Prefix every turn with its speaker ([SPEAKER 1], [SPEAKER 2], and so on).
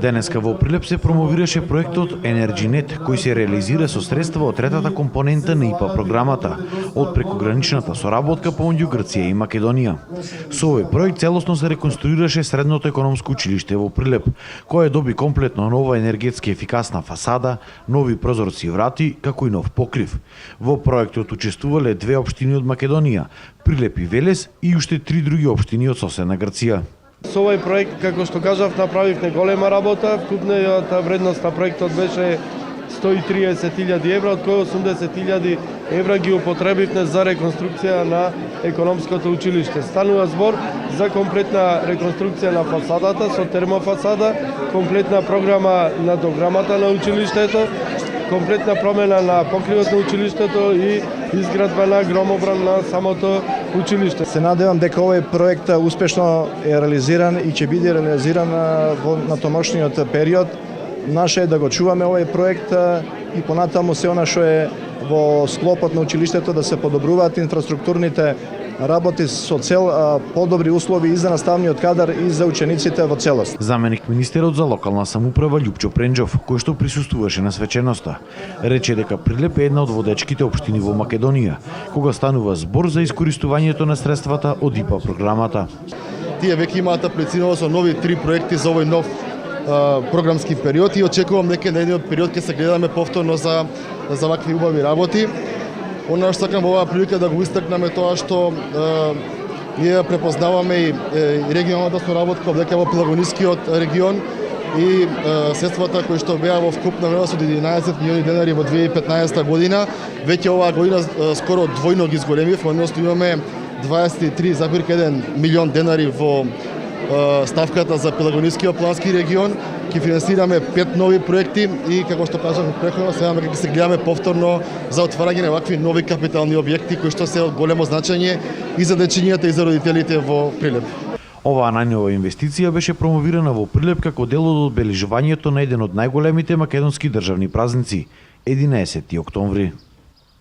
[SPEAKER 1] Денеска во Прилеп се промовираше проектот Енерджинет, кој се реализира со средства од третата компонента на ИПА програмата, од прекограничната соработка помеѓу Грција и Македонија. Со овој проект целосно се реконструираше средното економско училиште во Прилеп, кое доби комплетно нова енергетски ефикасна фасада, нови прозорци и врати, како и нов покрив. Во проектот учествувале две општини од Македонија, Прилеп и Велес и уште 3 други општини од соседна Грција.
[SPEAKER 2] Со овој проект, како што кажав, направивме голема работа. Вкупната вредност на проектот беше 130.000 евра, од кои 80.000 евра ги употребивме за реконструкција на економското училиште. Станува збор за комплетна реконструкција на фасадата со термофасада, комплетна програма на дограмата на училиштето, комплетна промена на покривот на училиштето и изградба на громобран на самото училиште.
[SPEAKER 3] Се надевам дека овој проект успешно е реализиран и ќе биде реализиран во натомошниот период. Наше е да го чуваме овој проект и понатаму се она што е во склопот на училиштето да се подобруваат инфраструктурните работи со цел подобри услови и за наставниот кадар и за учениците во целост.
[SPEAKER 1] Заменик министерот за локална самоуправа Љупчо Пренџов, кој што присуствуваше на свеченоста, рече дека Прилеп е една од водечките општини во Македонија, кога станува збор за искористувањето на средствата од ИПА програмата.
[SPEAKER 4] Тие веќе имаат аплицирано со нови 3 проекти за овој нов програмски период и очекувам дека на едниот период ќе се гледаме повторно за вакви убави работи. Она што сакам во оваа прилика да го истакнеме тоа што ние препознаваме и регионалната соработка дека во Пелагонискиот регион и средствата кои што беа во вкупна вредност од 11 милиони денари во 2015 година, веќе оваа година скоро двојно ги зголемивме, односно имаме 23,1 милион денари во ставката за Пелагонискиот плански регион. Ќе финансираме 5 нови проекти и како што кажав претходно, сега ќе се гледаме повторно за отварање на вакви нови капитални објекти кои што се од големо значење и за дечињата и за родителите во Прилеп.
[SPEAKER 1] Оваа најнова инвестиција беше промовирана во Прилеп како дел од одбележувањето на еден од најголемите македонски државни празници – 11 октомври.